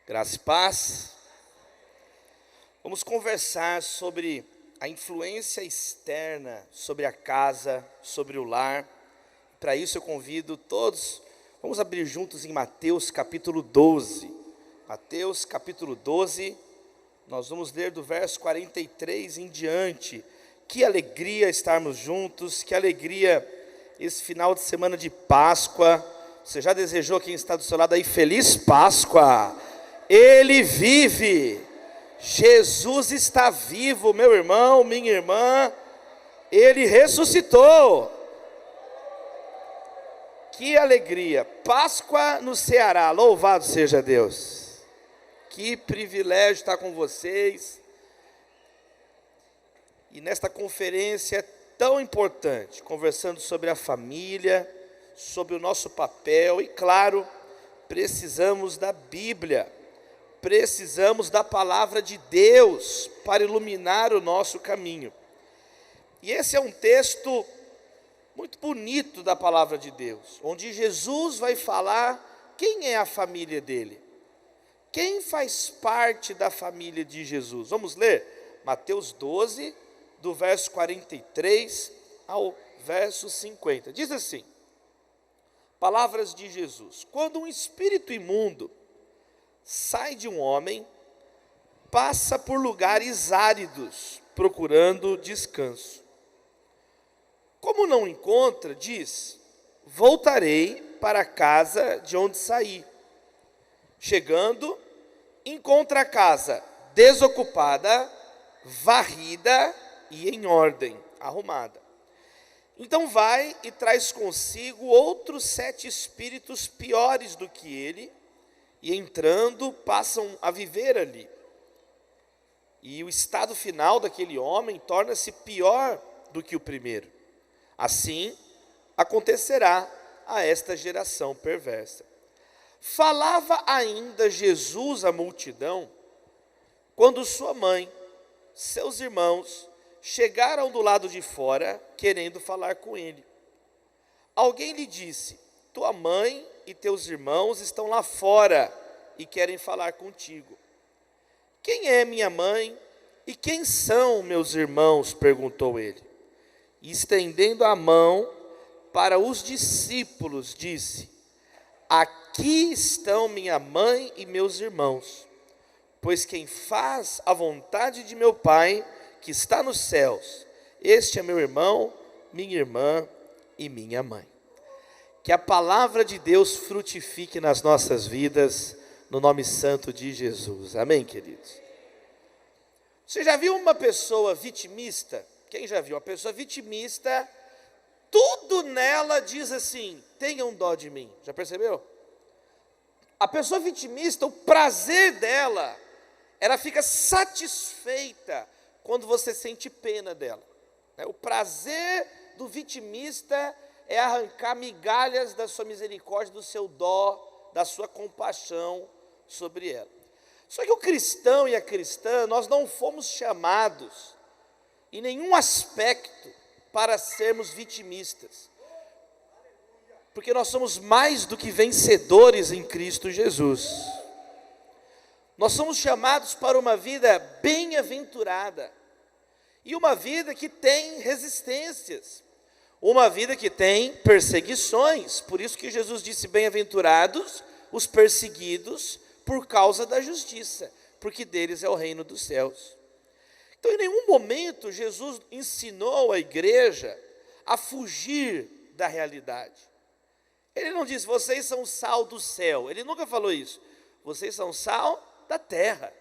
Graça e paz. Vamos conversar sobre a influência externa sobre a casa, sobre o lar. Para isso eu convido todos, vamos abrir juntos em Mateus capítulo 12. Mateus capítulo 12, nós vamos ler do verso 43 em diante. Que alegria estarmos juntos, que alegria esse final de semana de Páscoa. Você já desejou quem está do seu lado aí, Feliz Páscoa? Ele vive, Jesus está vivo, meu irmão, minha irmã, Ele ressuscitou. Que alegria, Páscoa no Ceará, louvado seja Deus. Que privilégio estar com vocês, e nesta conferência tão importante, conversando sobre a família, sobre o nosso papel, e claro, precisamos da Bíblia. Precisamos da palavra de Deus para iluminar o nosso caminho. E esse é um texto muito bonito da palavra de Deus, onde Jesus vai falar quem é a família dele. Quem faz parte da família de Jesus? Vamos ler Mateus 12, do verso 43 ao verso 50. Diz assim, palavras de Jesus: quando um espírito imundo sai de um homem, passa por lugares áridos, procurando descanso. Como não encontra, diz: voltarei para a casa de onde saí. Chegando, encontra a casa desocupada, varrida e em ordem, arrumada. Então vai e traz consigo outros 7 espíritos piores do que ele, e entrando, passam a viver ali. E o estado final daquele homem torna-se pior do que o primeiro. Assim acontecerá a esta geração perversa. Falava ainda Jesus à multidão, quando sua mãe, seus irmãos, chegaram do lado de fora, querendo falar com ele. Alguém lhe disse: tua mãe e teus irmãos estão lá fora e querem falar contigo. Quem é minha mãe e quem são meus irmãos? Perguntou ele. E estendendo a mão para os discípulos, disse: aqui estão minha mãe e meus irmãos. Pois quem faz a vontade de meu Pai, que está nos céus, este é meu irmão, minha irmã e minha mãe. Que a palavra de Deus frutifique nas nossas vidas, no nome santo de Jesus. Amém, queridos? Você já viu uma pessoa vitimista? Quem já viu? Uma pessoa vitimista, tudo nela diz assim: tenham dó de mim. Já percebeu? A pessoa vitimista, o prazer dela, ela fica satisfeita quando você sente pena dela. O prazer do vitimista é arrancar migalhas da sua misericórdia, do seu dó, da sua compaixão sobre ela. Só que o cristão e a cristã, nós não fomos chamados em nenhum aspecto para sermos vitimistas, porque nós somos mais do que vencedores em Cristo Jesus. Nós somos chamados para uma vida bem-aventurada, e uma vida que tem resistências, uma vida que tem perseguições. Por isso que Jesus disse: bem-aventurados os perseguidos por causa da justiça, porque deles é o reino dos céus. Então, em nenhum momento Jesus ensinou a igreja a fugir da realidade. Ele não disse: vocês são sal do céu. Ele nunca falou isso. Vocês são sal da terra.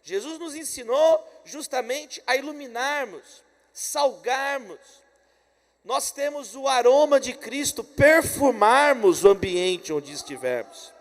Jesus nos ensinou justamente a iluminarmos, salgarmos. Nós temos o aroma de Cristo, perfumarmos o ambiente onde estivermos.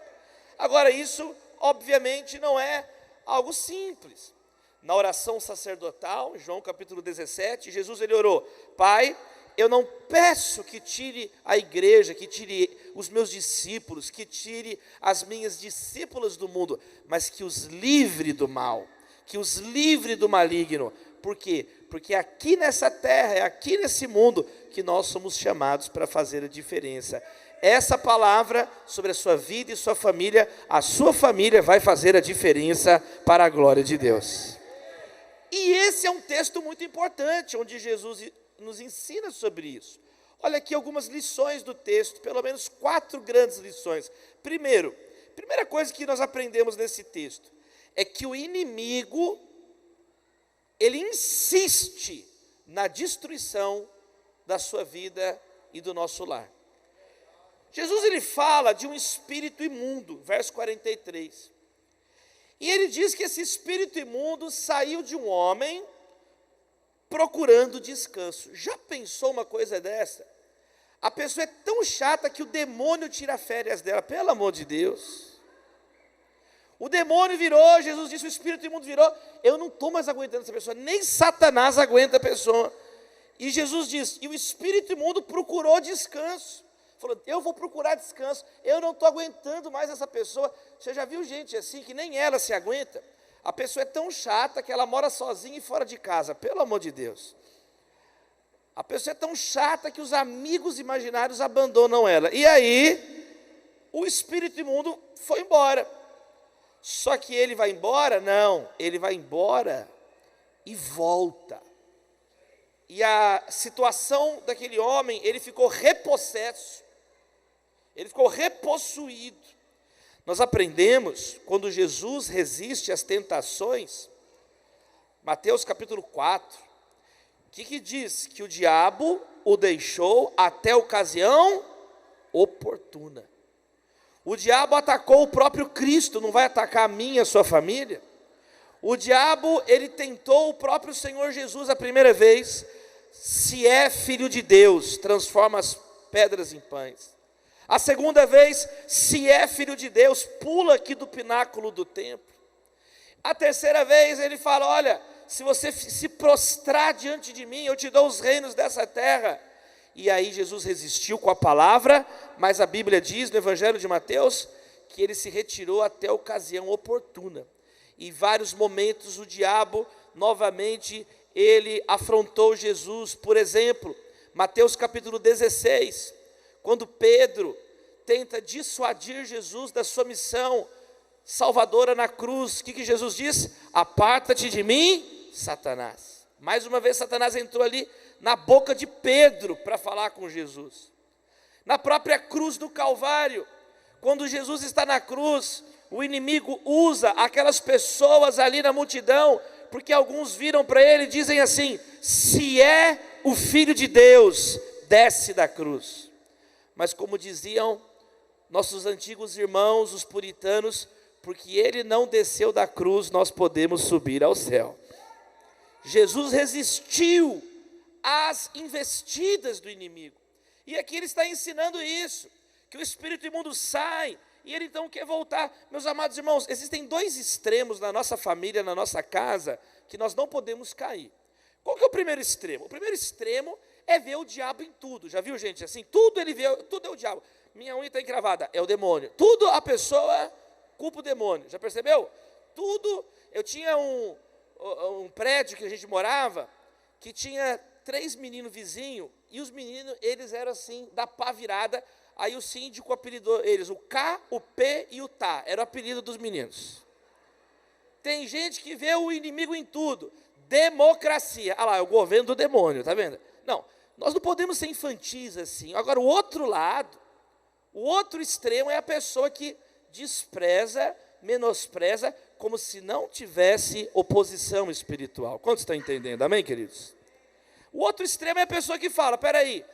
Agora, isso obviamente, não é algo simples. Na oração sacerdotal, João capítulo 17, Jesus ele orou: Pai, eu não peço que tire a igreja, que tire os meus discípulos, que tire as minhas discípulas do mundo, mas que os livre do mal, que os livre do maligno. Por quê? Porque aqui nessa terra, é aqui nesse mundo que nós somos chamados para fazer a diferença. Essa palavra sobre a sua vida e sua família, a sua família vai fazer a diferença para a glória de Deus. E esse é um texto muito importante, onde Jesus nos ensina sobre isso. Olha aqui algumas lições do texto, pelo menos 4 grandes lições. Primeira coisa que nós aprendemos nesse texto, é que o inimigo, ele insiste na destruição da sua vida e do nosso lar. Jesus ele fala de um espírito imundo, verso 43. E ele diz que esse espírito imundo saiu de um homem procurando descanso. Já pensou uma coisa dessa? A pessoa é tão chata que o demônio tira férias dela, pelo amor de Deus. O demônio virou, Jesus disse, o espírito imundo virou, eu não estou mais aguentando essa pessoa, nem Satanás aguenta a pessoa. E Jesus diz, e o espírito imundo procurou descanso. Falou, eu vou procurar descanso, eu não estou aguentando mais essa pessoa. Você já viu gente assim, que nem ela se aguenta? A pessoa é tão chata que ela mora sozinha e fora de casa, pelo amor de Deus. A pessoa é tão chata que os amigos imaginários abandonam ela. E aí, o espírito imundo foi embora. Só que ele vai embora? Não, ele vai embora e volta. E a situação daquele homem, ele ficou repossesso. Ele ficou repossuído. Nós aprendemos, quando Jesus resiste às tentações, Mateus capítulo 4, o que diz? Que o diabo o deixou até a ocasião oportuna. O diabo atacou o próprio Cristo, não vai atacar a mim e a sua família? O diabo, ele tentou o próprio Senhor Jesus a primeira vez, se é filho de Deus, transforma as pedras em pães. A segunda vez, se é filho de Deus, pula aqui do pináculo do templo. A terceira vez ele fala, olha, se você se prostrar diante de mim, eu te dou os reinos dessa terra. E aí Jesus resistiu com a palavra, mas a Bíblia diz no Evangelho de Mateus, que ele se retirou até a ocasião oportuna. Em vários momentos o diabo, novamente, ele afrontou Jesus. Por exemplo, Mateus capítulo 16, quando Pedro tenta dissuadir Jesus da sua missão salvadora na cruz, o que Jesus diz? Aparta-te de mim, Satanás. Mais uma vez Satanás entrou ali na boca de Pedro para falar com Jesus. Na própria cruz do Calvário, quando Jesus está na cruz, o inimigo usa aquelas pessoas ali na multidão, porque alguns viram para ele e dizem assim, se é o Filho de Deus, desce da cruz. Mas como diziam nossos antigos irmãos, os puritanos, porque ele não desceu da cruz, nós podemos subir ao céu. Jesus resistiu às investidas do inimigo. E aqui ele está ensinando isso, que o espírito imundo sai, e ele então quer voltar. Meus amados irmãos, existem 2 extremos na nossa família, na nossa casa, que nós não podemos cair. Qual que é o primeiro extremo? O primeiro extremo é ver o diabo em tudo. Já viu gente assim? Tudo ele vê, tudo é o diabo. Minha unha está encravada, é o demônio. Tudo a pessoa culpa o demônio. Já percebeu? Tudo. Eu tinha um prédio que a gente morava, que tinha 3 meninos vizinhos, e os meninos, eles eram assim, da pá virada. Aí o síndico apelidou eles, o K, o P e o Tá, era o apelido dos meninos. Tem gente que vê o inimigo em tudo. Democracia, ah lá, é o governo do demônio, tá vendo? Não, nós não podemos ser infantis assim. Agora o outro lado, o outro extremo é a pessoa que despreza, menospreza, como se não tivesse oposição espiritual. Quantos estão entendendo? Amém, queridos? O outro extremo é a pessoa que fala, peraí,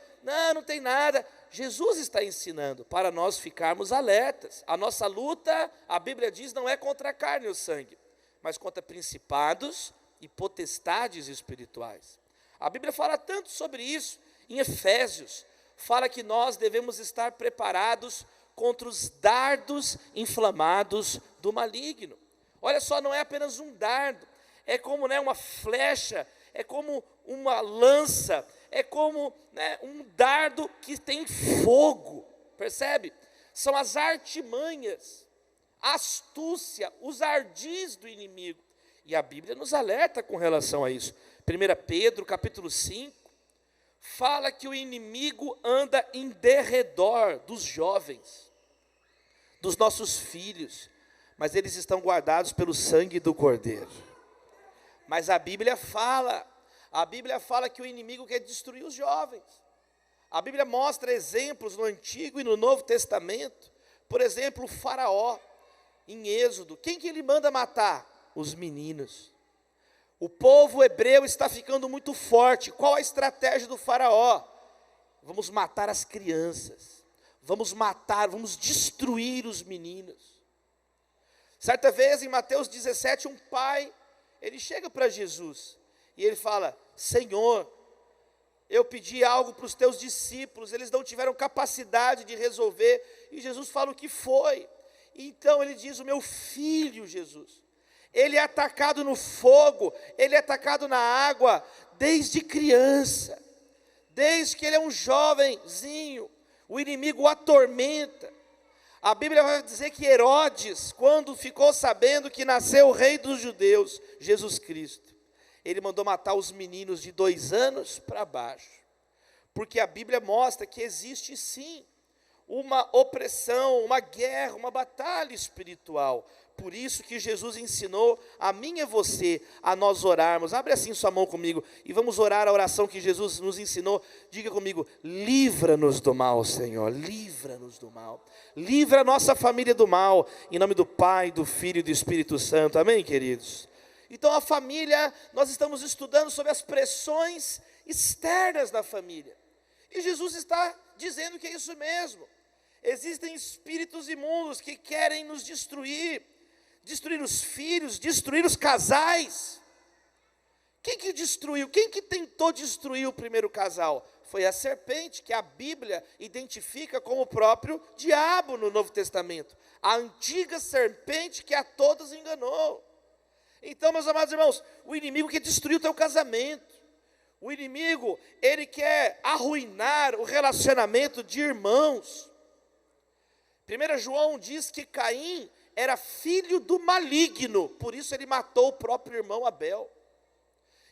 não tem nada. Jesus está ensinando para nós ficarmos alertas. A nossa luta, a Bíblia diz, não é contra a carne e o sangue, mas contra principados e potestades espirituais. A Bíblia fala tanto sobre isso, em Efésios, fala que nós devemos estar preparados contra os dardos inflamados do maligno. Olha só, não é apenas um dardo, é como uma flecha, é como uma lança, é como um dardo que tem fogo, percebe? São as artimanhas, a astúcia, os ardis do inimigo. E a Bíblia nos alerta com relação a isso. 1 Pedro, capítulo 5, fala que o inimigo anda em derredor dos jovens, dos nossos filhos, mas eles estão guardados pelo sangue do Cordeiro. Mas a Bíblia fala que o inimigo quer destruir os jovens. A Bíblia mostra exemplos no Antigo e no Novo Testamento. Por exemplo, o Faraó, em Êxodo, quem que ele manda matar? Os meninos. O povo hebreu está ficando muito forte. Qual a estratégia do Faraó? Vamos matar as crianças. Vamos destruir os meninos. Certa vez, em Mateus 17, um pai, ele chega para Jesus e ele fala: Senhor, eu pedi algo para os teus discípulos, eles não tiveram capacidade de resolver. E Jesus fala: o que foi? Então ele diz: o meu filho Jesus, ele é atacado no fogo, ele é atacado na água, desde criança, desde que ele é um jovenzinho, o inimigo o atormenta. A Bíblia vai dizer que Herodes, quando ficou sabendo que nasceu o rei dos judeus, Jesus Cristo, ele mandou matar os meninos de 2 anos para baixo, porque a Bíblia mostra que existe sim uma opressão, uma guerra, uma batalha espiritual. Por isso que Jesus ensinou a mim e você a nós orarmos. Abre assim sua mão comigo e vamos orar a oração que Jesus nos ensinou. Diga comigo: livra-nos do mal, Senhor, livra-nos do mal. Livra a nossa família do mal, em nome do Pai, do Filho e do Espírito Santo. Amém, queridos? Então a família, nós estamos estudando sobre as pressões externas da família. E Jesus está dizendo que é isso mesmo. Existem espíritos imundos que querem nos destruir os filhos, destruir os casais. Quem que destruiu? Quem que tentou destruir o primeiro casal? Foi a serpente, que a Bíblia identifica como o próprio diabo no Novo Testamento. A antiga serpente que a todos enganou. Então, meus amados irmãos, o inimigo quer destruir o teu casamento. O inimigo, ele quer arruinar o relacionamento de irmãos. 1 João diz que Caim era filho do maligno, por isso ele matou o próprio irmão Abel.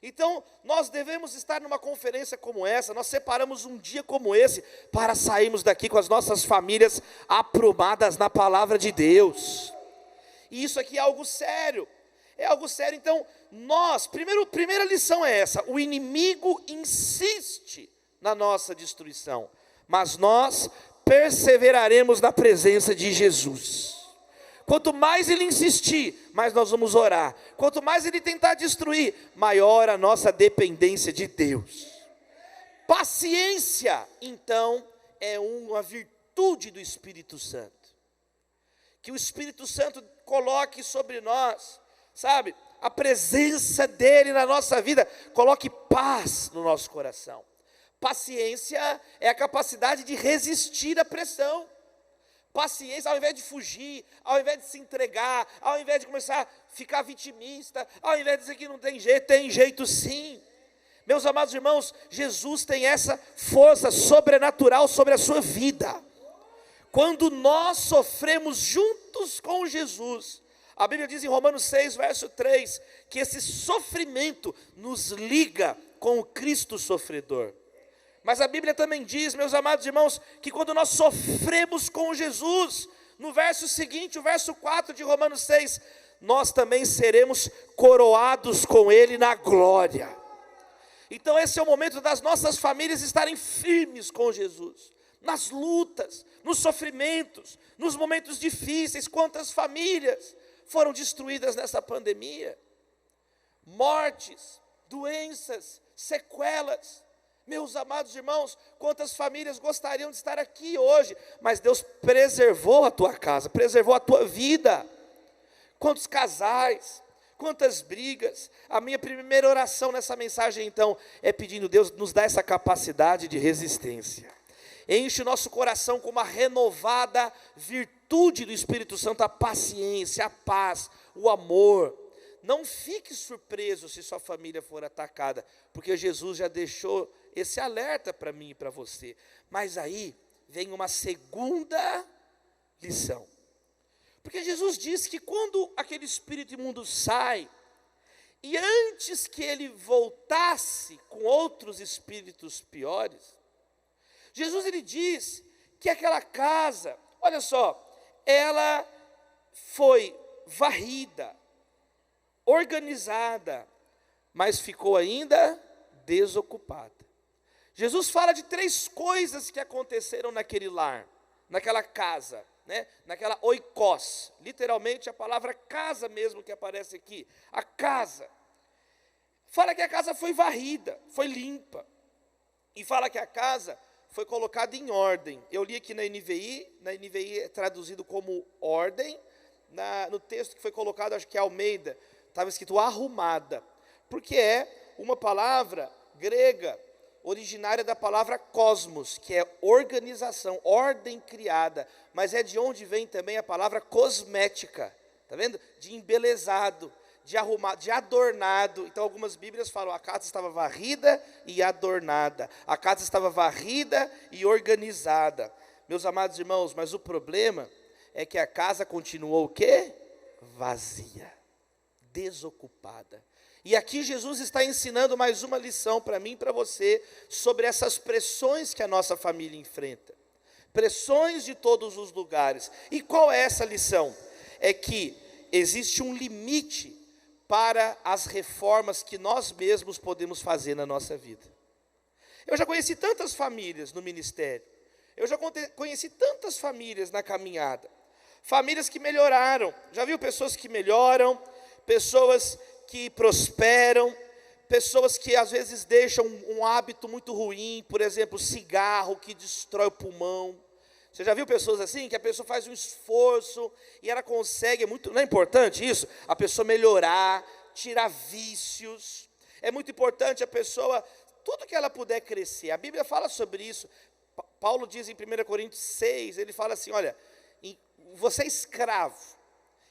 Então, nós devemos estar numa conferência como essa, nós separamos um dia como esse, para sairmos daqui com as nossas famílias aprumadas na palavra de Deus. E isso aqui é algo sério. Então, primeira lição é essa: o inimigo insiste na nossa destruição, mas nós perseveraremos na presença de Jesus. Quanto mais ele insistir, mais nós vamos orar. Quanto mais ele tentar destruir, maior a nossa dependência de Deus. Paciência, então, é uma virtude do Espírito Santo. Que o Espírito Santo coloque sobre nós, sabe, a presença dele na nossa vida, coloque paz no nosso coração. Paciência é a capacidade de resistir à pressão. Paciência, ao invés de fugir, ao invés de se entregar, ao invés de começar a ficar vitimista, ao invés de dizer que não tem jeito sim. Meus amados irmãos, Jesus tem essa força sobrenatural sobre a sua vida. Quando nós sofremos juntos com Jesus, a Bíblia diz em Romanos 6, verso 3, que esse sofrimento nos liga com o Cristo sofredor. Mas a Bíblia também diz, meus amados irmãos, que quando nós sofremos com Jesus, no verso seguinte, o verso 4 de Romanos 6, nós também seremos coroados com Ele na glória. Então esse é o momento das nossas famílias estarem firmes com Jesus, nas lutas, nos sofrimentos, nos momentos difíceis. Quantas famílias foram destruídas nessa pandemia? Mortes, doenças, sequelas. Meus amados irmãos, quantas famílias gostariam de estar aqui hoje, mas Deus preservou a tua casa, preservou a tua vida. Quantos casais, quantas brigas. A minha primeira oração nessa mensagem então é pedindo: Deus, nos dá essa capacidade de resistência. Enche o nosso coração com uma renovada virtude do Espírito Santo, a paciência, a paz, o amor. Não fique surpreso se sua família for atacada, porque Jesus já deixou esse alerta para mim e para você. Mas aí vem uma segunda lição. Porque Jesus disse que quando aquele espírito imundo sai, e antes que ele voltasse com outros espíritos piores, Jesus ele diz que aquela casa, olha só, ela foi varrida, organizada, mas ficou ainda desocupada. Jesus fala de 3 coisas que aconteceram naquele lar, naquela casa, né? Naquela oikos, literalmente a palavra casa mesmo que aparece aqui, a casa. Fala que a casa foi varrida, foi limpa, e fala que a casa foi colocada em ordem. Eu li aqui na NVI é traduzido como ordem, no texto que foi colocado, acho que é Almeida, estava escrito arrumada, porque é uma palavra grega, originária da palavra cosmos, que é organização, ordem criada, mas é de onde vem também a palavra cosmética, está vendo? De embelezado, de arrumado, de adornado. Então algumas bíblias falam, a casa estava varrida e adornada, a casa estava varrida e organizada. Meus amados irmãos, mas o problema é que a casa continuou o quê? Vazia, desocupada. E aqui Jesus está ensinando mais uma lição para mim e para você, sobre essas pressões que a nossa família enfrenta. Pressões de todos os lugares. E qual é essa lição? É que existe um limite para as reformas que nós mesmos podemos fazer na nossa vida. Eu já conheci tantas famílias no ministério. Eu já conheci tantas famílias na caminhada. Famílias que melhoraram. Já viu pessoas que melhoram, pessoas que prosperam, pessoas que às vezes deixam um hábito muito ruim, por exemplo, cigarro que destrói o pulmão. Você já viu pessoas assim, que a pessoa faz um esforço e ela consegue, não é importante isso? A pessoa melhorar, tirar vícios. É muito importante a pessoa, tudo que ela puder crescer. A Bíblia fala sobre isso. Paulo diz em 1 Coríntios 6, ele fala assim, olha, você é escravo,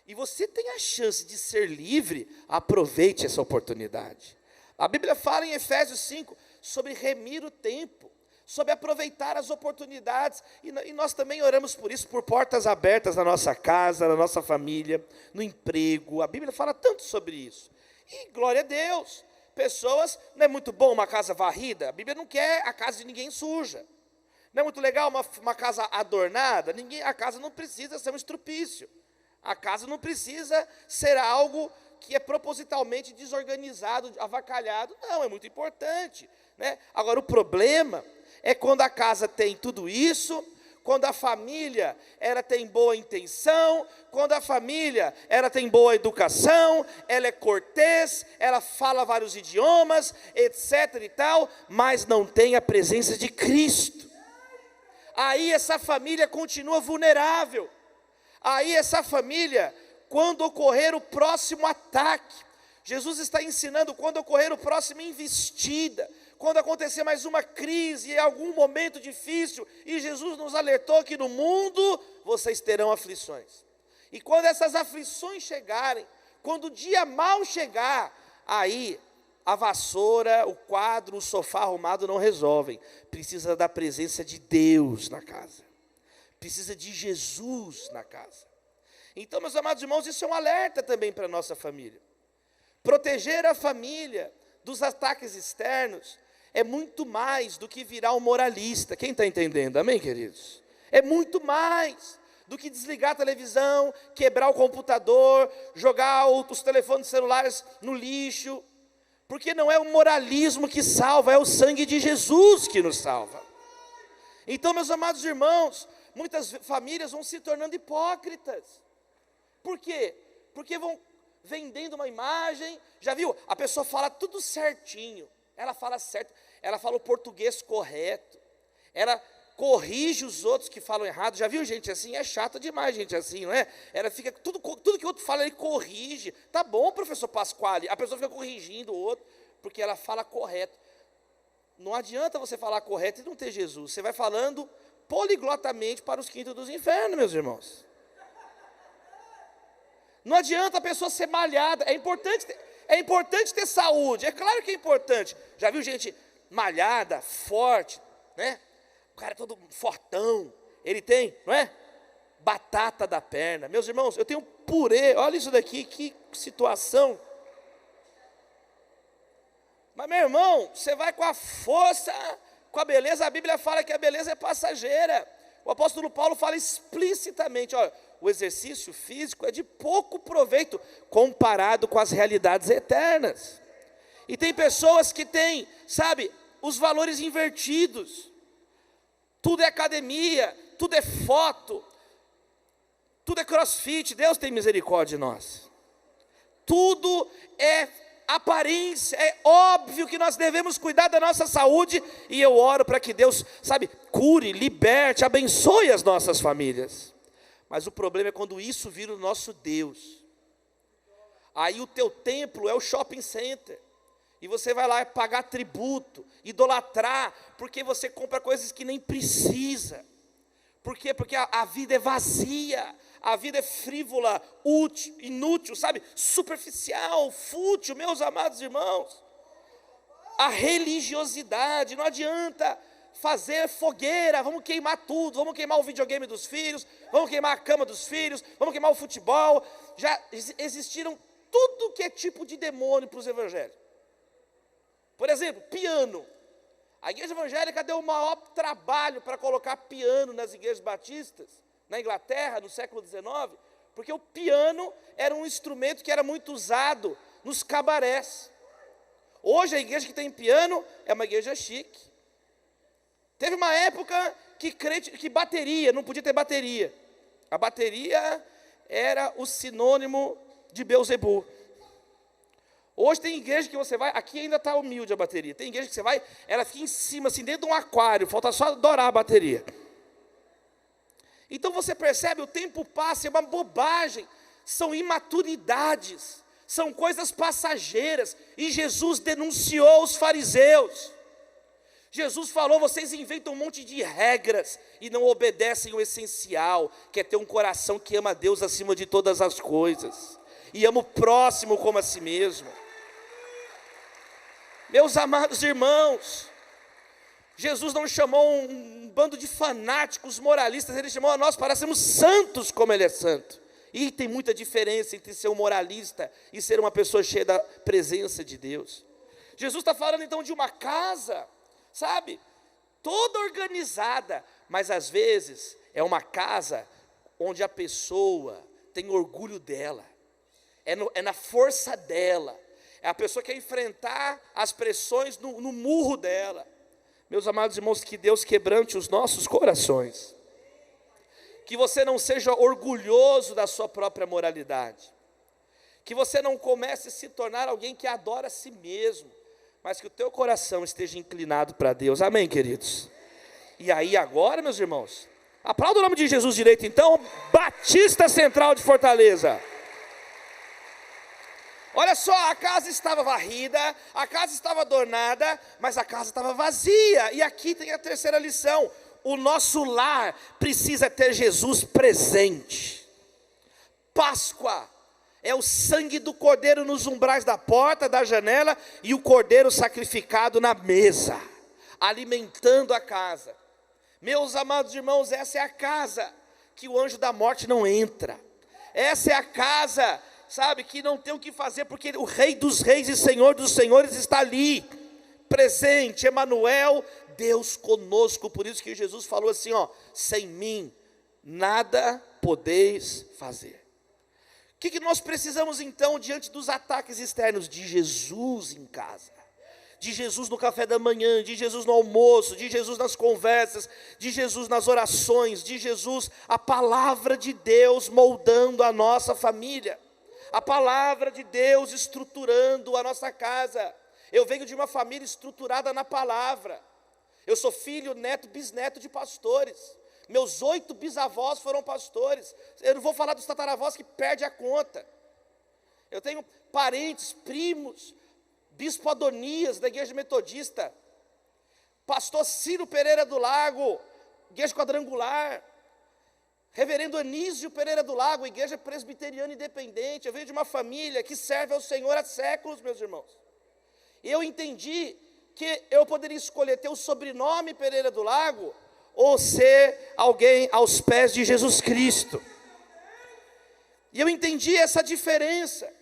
e você tem a chance de ser livre, aproveite essa oportunidade. A Bíblia fala em Efésios 5 sobre remir o tempo, sobre aproveitar as oportunidades, e nós também oramos por isso, por portas abertas na nossa casa, na nossa família, no emprego. A Bíblia fala tanto sobre isso. E glória a Deus, pessoas, não é muito bom uma casa varrida? A Bíblia não quer a casa de ninguém suja. Não é muito legal uma casa adornada? A casa não precisa ser um estrupício. A casa não precisa ser algo que é propositalmente desorganizado, avacalhado. Não, é muito importante, né? Agora, o problema é quando a casa tem tudo isso, quando a família ela tem boa intenção, quando a família ela tem boa educação, ela é cortês, ela fala vários idiomas, etc. e tal, mas não tem a presença de Cristo. Aí essa família continua vulnerável. Aí essa família, quando ocorrer o próximo ataque, Jesus está ensinando, quando ocorrer o próximo investida, quando acontecer mais uma crise, em algum momento difícil, e Jesus nos alertou que no mundo vocês terão aflições. E quando essas aflições chegarem, quando o dia mau chegar, aí a vassoura, o quadro, o sofá arrumado não resolvem. Precisa da presença de Deus na casa. Precisa de Jesus na casa. Então, meus amados irmãos, isso é um alerta também para a nossa família. Proteger a família dos ataques externos é muito mais do que virar um moralista. Quem está entendendo? Amém, queridos? É muito mais do que desligar a televisão, quebrar o computador, jogar os telefones celulares no lixo. Porque não é o moralismo que salva, é o sangue de Jesus que nos salva. Então, meus amados irmãos, muitas famílias vão se tornando hipócritas. Por quê? Porque vão vendendo uma imagem. Já viu? A pessoa fala tudo certinho. Ela fala certo, ela fala o português correto. Ela corrige os outros que falam errado. Já viu gente assim? É chato demais gente assim, não é? Ela fica, tudo que o outro fala, ele corrige. Tá bom, professor Pasquale. A pessoa fica corrigindo o outro, porque ela fala correto. Não adianta você falar correto e não ter Jesus. Você vai falando poliglotamente para os quintos dos infernos, meus irmãos. Não adianta a pessoa ser malhada, é importante ter saúde, é claro que é importante. Já viu gente malhada, forte, né? O cara é todo fortão, ele tem, não é? Batata da perna. Meus irmãos, eu tenho purê, olha isso daqui, que situação. Mas meu irmão, você vai com a força, com a beleza, a Bíblia fala que a beleza é passageira. O apóstolo Paulo fala explicitamente, olha, o exercício físico é de pouco proveito comparado com as realidades eternas. E tem pessoas que têm, sabe, os valores invertidos. Tudo é academia, tudo é foto, tudo é crossfit. Deus tem misericórdia de nós. Tudo é aparência. É óbvio que nós devemos cuidar da nossa saúde, e eu oro para que Deus, sabe, cure, liberte, abençoe as nossas famílias. Mas o problema é quando isso vira o nosso Deus. Aí o teu templo é o shopping center, e você vai lá pagar tributo, idolatrar, porque você compra coisas que nem precisa. Por quê? Porque a vida é vazia, a vida é frívola, útil, inútil, sabe? Superficial, fútil, meus amados irmãos. A religiosidade, não adianta fazer fogueira, vamos queimar tudo, vamos queimar o videogame dos filhos, vamos queimar a cama dos filhos, vamos queimar o futebol. Já existiram tudo que é tipo de demônio para os evangélicos. Por exemplo, piano. A igreja evangélica deu o maior trabalho para colocar piano nas igrejas batistas, na Inglaterra, no século XIX, porque o piano era um instrumento que era muito usado nos cabarés. Hoje a igreja que tem piano é uma igreja chique. Teve uma época que bateria, não podia ter bateria. A bateria era o sinônimo de Beelzebul. Hoje tem igreja que você vai, aqui ainda está humilde a bateria. Tem igreja que você vai, ela fica em cima, assim, dentro de um aquário, falta só adorar a bateria. Então você percebe, o tempo passa, é uma bobagem, são imaturidades, são coisas passageiras. E Jesus denunciou os fariseus. Jesus falou, vocês inventam um monte de regras e não obedecem o essencial, que é ter um coração que ama a Deus acima de todas as coisas, e ama o próximo como a si mesmo. Meus amados irmãos, Jesus não chamou um bando de fanáticos moralistas, Ele chamou a nós para sermos santos como Ele é santo. E tem muita diferença entre ser um moralista e ser uma pessoa cheia da presença de Deus. Jesus está falando então de uma casa, sabe, toda organizada, mas às vezes é uma casa onde a pessoa tem orgulho dela, é na força dela, é a pessoa que quer enfrentar as pressões no murro dela. Meus amados irmãos, que Deus quebrante os nossos corações, que você não seja orgulhoso da sua própria moralidade, que você não comece a se tornar alguém que adora a si mesmo, mas que o teu coração esteja inclinado para Deus. Amém, queridos? E aí agora, meus irmãos, aplauda o nome de Jesus direito então, Batista Central de Fortaleza. Olha só, a casa estava varrida, a casa estava adornada, mas a casa estava vazia. E aqui tem a terceira lição: o nosso lar precisa ter Jesus presente. Páscoa é o sangue do cordeiro nos umbrais da porta, da janela, e o cordeiro sacrificado na mesa, alimentando a casa. Meus amados irmãos, essa é a casa que o anjo da morte não entra. Essa é a casa, sabe, que não tem o que fazer, porque o Rei dos Reis e Senhor dos Senhores está ali, presente, Emanuel, Deus conosco. Por isso que Jesus falou assim, ó, sem mim nada podeis fazer. O que nós precisamos então diante dos ataques externos? De Jesus em casa, de Jesus no café da manhã, de Jesus no almoço, de Jesus nas conversas, de Jesus nas orações, de Jesus, a palavra de Deus moldando a nossa família, a palavra de Deus estruturando a nossa casa. Eu venho de uma família estruturada na palavra. Eu sou filho, neto, bisneto de pastores. Meus 8 bisavós foram pastores. Eu não vou falar dos tataravós que perde a conta. Eu tenho parentes, primos, bispo Adonias da igreja metodista, pastor Ciro Pereira do Lago, Igreja Quadrangular, Reverendo Anísio Pereira do Lago, Igreja Presbiteriana Independente. Eu venho de uma família que serve ao Senhor há séculos, meus irmãos. E eu entendi que eu poderia escolher ter o sobrenome Pereira do Lago ou ser alguém aos pés de Jesus Cristo. E eu entendi essa diferença,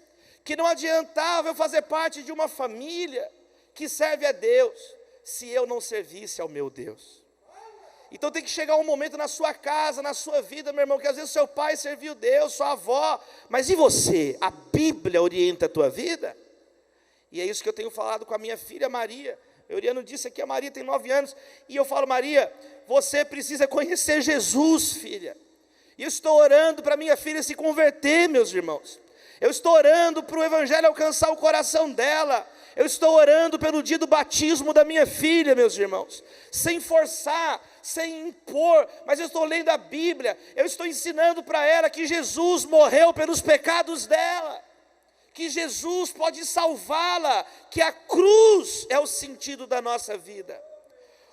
que não adiantava eu fazer parte de uma família que serve a Deus, se eu não servisse ao meu Deus. Então tem que chegar um momento na sua casa, na sua vida, meu irmão, que às vezes seu pai serviu Deus, sua avó, mas e você? A Bíblia orienta a tua vida? E é isso que eu tenho falado com a minha filha Maria. Euriano disse aqui, a Maria tem 9 anos, e eu falo: Maria, você precisa conhecer Jesus, filha. E eu estou orando para minha filha se converter, meus irmãos. Eu estou orando para o Evangelho alcançar o coração dela. Eu estou orando pelo dia do batismo da minha filha, meus irmãos. Sem forçar, sem impor, mas eu estou lendo a Bíblia. Eu estou ensinando para ela que Jesus morreu pelos pecados dela, que Jesus pode salvá-la, que a cruz é o sentido da nossa vida.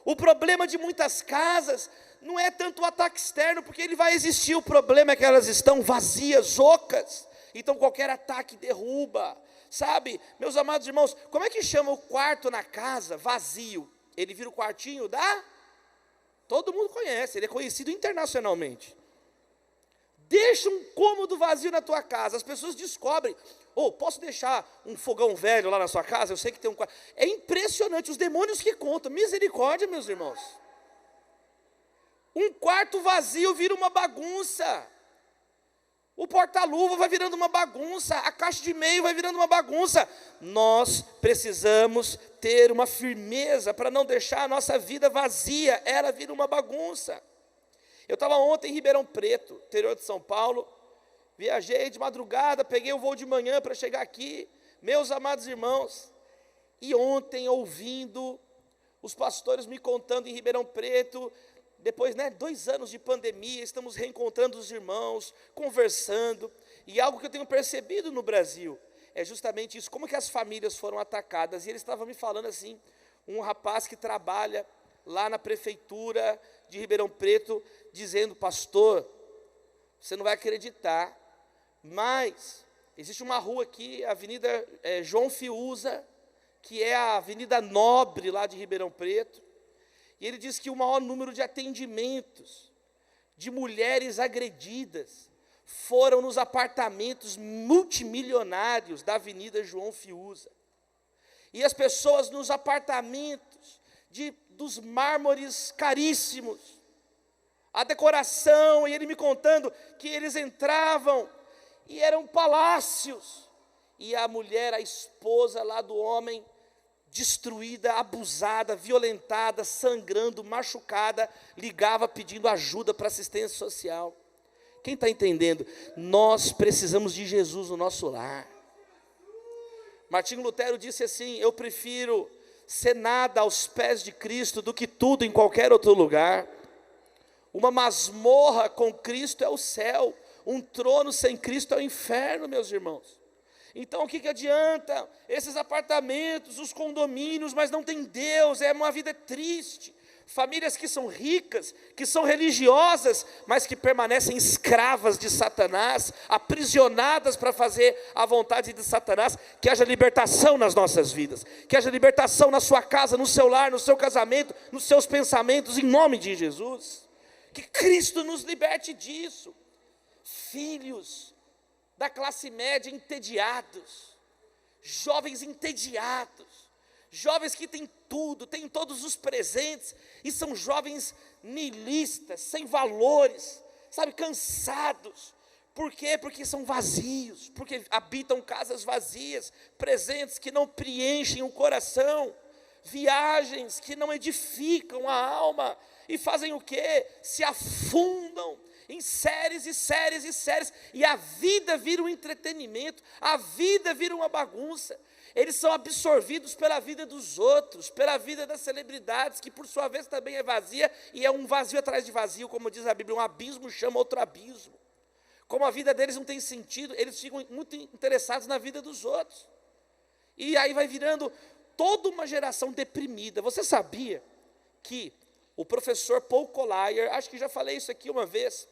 O problema de muitas casas não é tanto o ataque externo, porque ele vai existir. O problema é que elas estão vazias, ocas. Então qualquer ataque derruba, sabe? Meus amados irmãos, como é que chama o quarto na casa vazio? Ele vira o quartinho da... Todo mundo conhece, ele é conhecido internacionalmente. Deixa um cômodo vazio na tua casa, as pessoas descobrem. Posso deixar um fogão velho lá na sua casa? Eu sei que tem um quarto. É impressionante, os demônios que contam. Misericórdia, meus irmãos. Um quarto vazio vira uma bagunça. O porta-luva vai virando uma bagunça, a caixa de e-mail vai virando uma bagunça. Nós precisamos ter uma firmeza para não deixar a nossa vida vazia, ela vira uma bagunça. Eu estava ontem em Ribeirão Preto, interior de São Paulo, viajei de madrugada, peguei o voo de manhã para chegar aqui, meus amados irmãos, e ontem ouvindo os pastores me contando em Ribeirão Preto, depois, 2 anos de pandemia, estamos reencontrando os irmãos, conversando, e algo que eu tenho percebido no Brasil, é justamente isso, como que as famílias foram atacadas. E eles estavam me falando assim, um rapaz que trabalha lá na prefeitura de Ribeirão Preto, dizendo: pastor, você não vai acreditar, mas existe uma rua aqui, a Avenida João Fiuza, que é a avenida nobre lá de Ribeirão Preto, e ele diz que o maior número de atendimentos de mulheres agredidas foram nos apartamentos multimilionários da Avenida João Fiuza. E as pessoas nos apartamentos dos mármores caríssimos, a decoração, e ele me contando que eles entravam e eram palácios, e a mulher, a esposa lá do homem, destruída, abusada, violentada, sangrando, machucada, ligava pedindo ajuda para assistência social. Quem está entendendo? Nós precisamos de Jesus no nosso lar. Martinho Lutero disse assim: eu prefiro ser nada aos pés de Cristo do que tudo em qualquer outro lugar. Uma masmorra com Cristo é o céu, um trono sem Cristo é o inferno, meus irmãos. Então o que adianta esses apartamentos, os condomínios, mas não tem Deus, é uma vida triste. Famílias que são ricas, que são religiosas, mas que permanecem escravas de Satanás, aprisionadas para fazer a vontade de Satanás. Que haja libertação nas nossas vidas, que haja libertação na sua casa, no seu lar, no seu casamento, nos seus pensamentos, em nome de Jesus. Que Cristo nos liberte disso. Filhos da classe média entediados, jovens entediados, jovens que têm tudo, têm todos os presentes, e são jovens niilistas, sem valores, sabe, cansados. Por quê? Porque são vazios, porque habitam casas vazias, presentes que não preenchem o coração, viagens que não edificam a alma, e fazem o quê? Se afundam em séries e séries e séries, e a vida vira um entretenimento, a vida vira uma bagunça. Eles são absorvidos pela vida dos outros, pela vida das celebridades, que por sua vez também é vazia, e é um vazio atrás de vazio, como diz a Bíblia, um abismo chama outro abismo. Como a vida deles não tem sentido, eles ficam muito interessados na vida dos outros, e aí vai virando toda uma geração deprimida. Você sabia que O professor Paul Collier, acho que já falei isso aqui uma vez,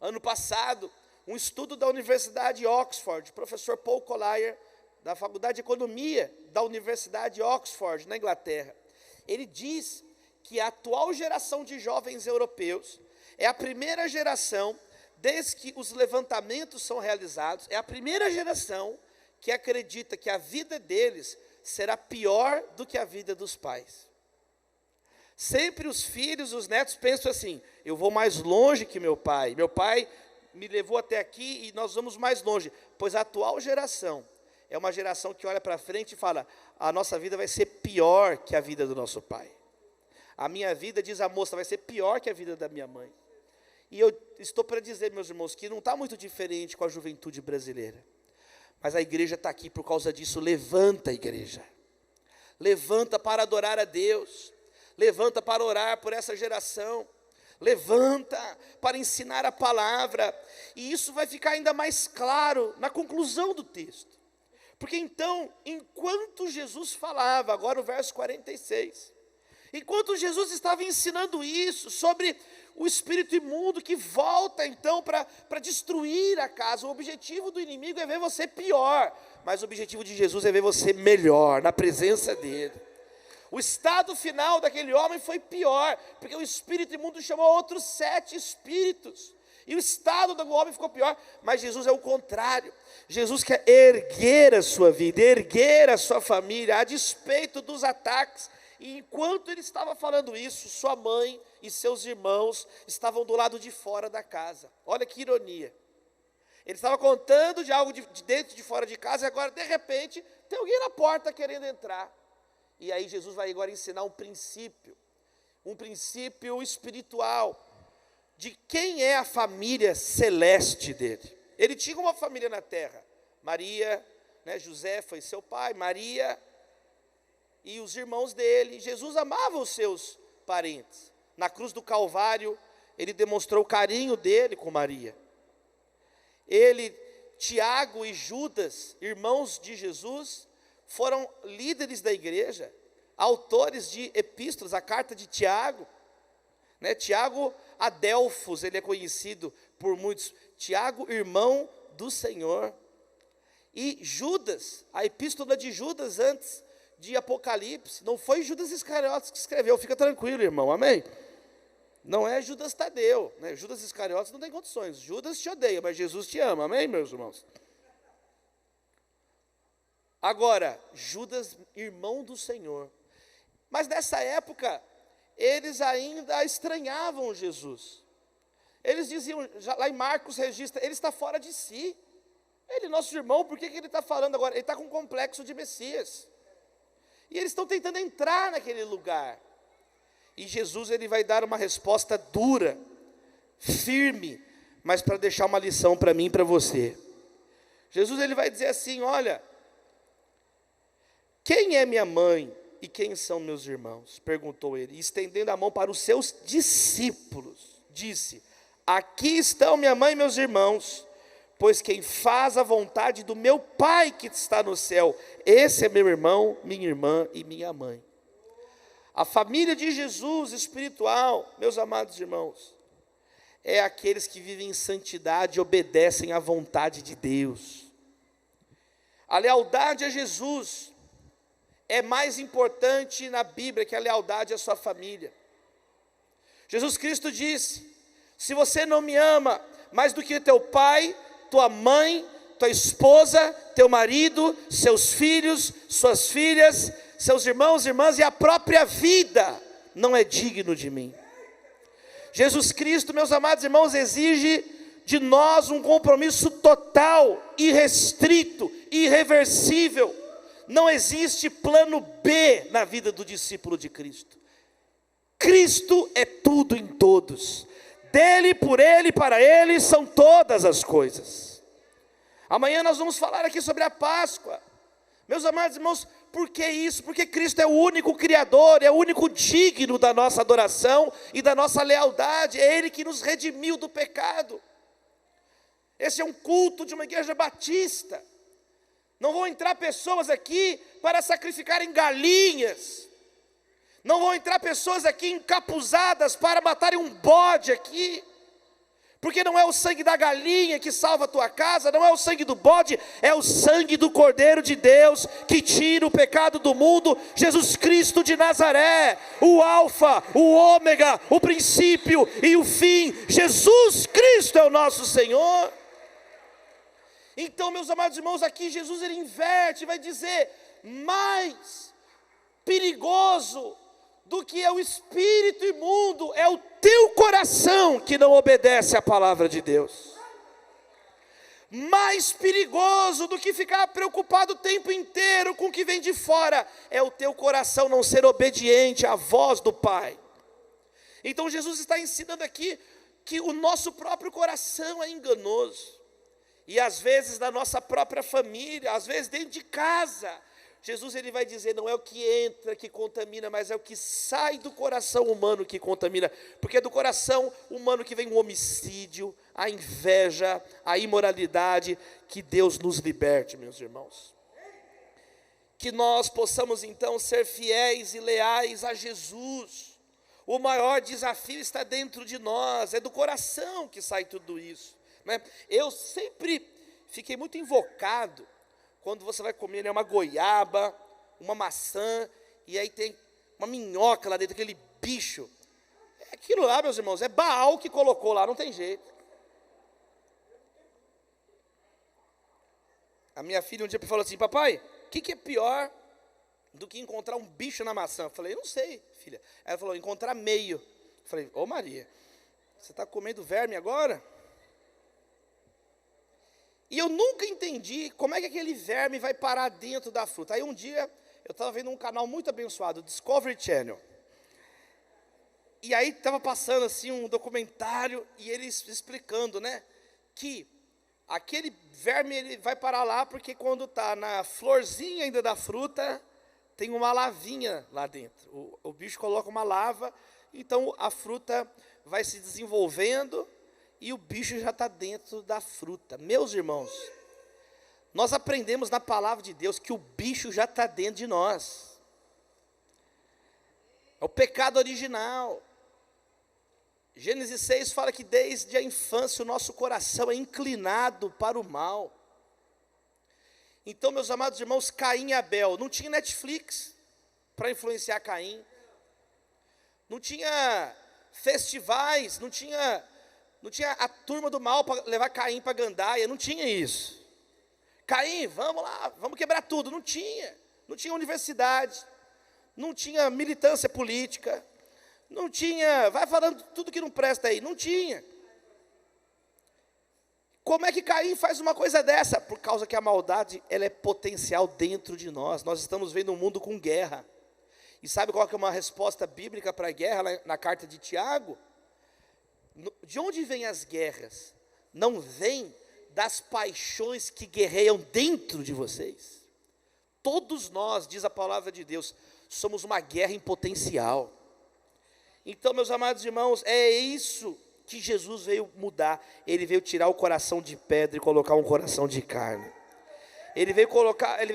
ano passado, um estudo da Universidade de Oxford, professor Paul Collier, da Faculdade de Economia da Universidade de Oxford, na Inglaterra. Ele diz que a atual geração de jovens europeus é a primeira geração, desde que os levantamentos são realizados, é a primeira geração que acredita que a vida deles será pior do que a vida dos pais. Sempre os filhos, os netos pensam assim: eu vou mais longe que meu pai me levou até aqui e nós vamos mais longe. Pois a atual geração é uma geração que olha para frente e fala: a nossa vida vai ser pior que a vida do nosso pai. A minha vida, diz a moça, vai ser pior que a vida da minha mãe. E eu estou para dizer, meus irmãos, que não está muito diferente com a juventude brasileira. Mas a igreja está aqui por causa disso. Levanta, igreja. Levanta para adorar a Deus. Levanta para orar por essa geração. Levanta para ensinar a palavra. E isso vai ficar ainda mais claro na conclusão do texto. Porque então, enquanto Jesus falava, agora o verso 46, enquanto Jesus estava ensinando isso sobre o espírito imundo que volta então para destruir a casa, o objetivo do inimigo é ver você pior, mas o objetivo de Jesus é ver você melhor, na presença dele. O estado final daquele homem foi pior, porque o espírito imundo chamou outros 7 espíritos, e o estado do homem ficou pior, mas Jesus é o contrário. Jesus quer erguer a sua vida, erguer a sua família, a despeito dos ataques. E enquanto ele estava falando isso, sua mãe e seus irmãos estavam do lado de fora da casa. Olha que ironia. Ele estava contando de algo de dentro e de fora de casa, e agora, de repente, tem alguém na porta querendo entrar. E aí Jesus vai agora ensinar um princípio espiritual, de quem é a família celeste dele. Ele tinha uma família na terra. Maria, José foi seu pai, Maria e os irmãos dele. Jesus amava os seus parentes. Na cruz do Calvário, ele demonstrou o carinho dele com Maria. Tiago e Judas, irmãos de Jesus, foram líderes da igreja, autores de epístolas, a carta de Tiago. Tiago Adelfos, ele é conhecido por muitos. Tiago, irmão do Senhor. E Judas, a epístola de Judas antes de Apocalipse, não foi Judas Iscariotes que escreveu, fica tranquilo, irmão, amém? Não é Judas Tadeu, Judas Iscariotes não tem condições. Judas te odeia, mas Jesus te ama, amém, meus irmãos? Agora, Judas, irmão do Senhor. Mas nessa época, eles ainda estranhavam Jesus. Eles diziam, lá em Marcos registra, ele está fora de si. Ele, nosso irmão, por que ele está falando agora? Ele está com um complexo de Messias. E eles estão tentando entrar naquele lugar. E Jesus, ele vai dar uma resposta dura, firme, mas para deixar uma lição para mim e para você. Jesus, ele vai dizer assim: olha, quem é minha mãe e quem são meus irmãos? Perguntou ele, e estendendo a mão para os seus discípulos, disse: aqui estão minha mãe e meus irmãos, pois quem faz a vontade do meu Pai que está no céu, esse é meu irmão, minha irmã e minha mãe. A família de Jesus espiritual, meus amados irmãos, é aqueles que vivem em santidade e obedecem à vontade de Deus. A lealdade a Jesus é mais importante na Bíblia que a lealdade à sua família. Jesus Cristo disse: se você não me ama mais do que teu pai, tua mãe, tua esposa, teu marido, seus filhos, suas filhas, seus irmãos, irmãs e a própria vida, não é digno de mim. Jesus Cristo, meus amados irmãos, exige de nós um compromisso total, irrestrito, irreversível. Não existe plano B na vida do discípulo de Cristo. Cristo é tudo em todos. Dele, por ele, para ele são todas as coisas. Amanhã nós vamos falar aqui sobre a Páscoa. Meus amados irmãos, por que isso? Porque Cristo é o único Criador, é o único digno da nossa adoração e da nossa lealdade. É Ele que nos redimiu do pecado. Esse é um culto de uma igreja batista. Não vão entrar pessoas aqui para sacrificarem galinhas. Não vão entrar pessoas aqui encapuzadas para matarem um bode aqui. Porque não é o sangue da galinha que salva a tua casa, não é o sangue do bode, é o sangue do Cordeiro de Deus, que tira o pecado do mundo, Jesus Cristo de Nazaré, o alfa, o ômega, o princípio e o fim, Jesus Cristo é o nosso Senhor. Então, meus amados irmãos, aqui Jesus ele inverte, vai dizer, mais perigoso do que é o espírito imundo, é o teu coração que não obedece à palavra de Deus. Mais perigoso do que ficar preocupado o tempo inteiro com o que vem de fora, é o teu coração não ser obediente à voz do Pai. Então Jesus está ensinando aqui que o nosso próprio coração é enganoso. E às vezes na nossa própria família, às vezes dentro de casa, Jesus ele vai dizer, não é o que entra que contamina, mas é o que sai do coração humano que contamina, porque é do coração humano que vem o homicídio, a inveja, a imoralidade, que Deus nos liberte, meus irmãos. Que nós possamos então ser fiéis e leais a Jesus. O maior desafio está dentro de nós, é do coração que sai tudo isso, né? Eu sempre fiquei muito invocado, quando você vai comer, né, uma goiaba, uma maçã, e aí tem uma minhoca lá dentro, aquele bicho. Aquilo lá, meus irmãos, é Baal que colocou lá, não tem jeito. A minha filha um dia falou assim, papai, o que é pior do que encontrar um bicho na maçã? Eu falei, não sei, filha. Ela falou, encontrar meio. Eu falei, ô Maria, você está comendo verme agora? E eu nunca entendi como é que aquele verme vai parar dentro da fruta. Aí um dia, eu estava vendo um canal muito abençoado, Discovery Channel. E aí estava passando assim um documentário, e eles explicando, né, que aquele verme ele vai parar lá, porque quando está na florzinha ainda da fruta, tem uma lavinha lá dentro. O bicho coloca uma lava, então a fruta vai se desenvolvendo, e o bicho já está dentro da fruta. Meus irmãos, nós aprendemos na palavra de Deus que o bicho já está dentro de nós. É o pecado original. Gênesis 6 fala que desde a infância o nosso coração é inclinado para o mal. Então, meus amados irmãos, Caim e Abel, não tinha Netflix para influenciar Caim. Não tinha festivais, não tinha a turma do mal para levar Caim para gandaia, não tinha isso. Caim, vamos lá, vamos quebrar tudo, não tinha universidade, não tinha militância política, não tinha, vai falando tudo que não presta aí, não tinha. Como é que Caim faz uma coisa dessa? Por causa que a maldade, ela é potencial dentro de nós, nós estamos vendo um mundo com guerra. E sabe qual que é uma resposta bíblica para a guerra, lá na carta de Tiago? De onde vêm as guerras? Não vêm das paixões que guerreiam dentro de vocês. Todos nós, diz a palavra de Deus, somos uma guerra em potencial. Então, meus amados irmãos, é isso que Jesus veio mudar. Ele veio tirar o coração de pedra e colocar um coração de carne. Ele veio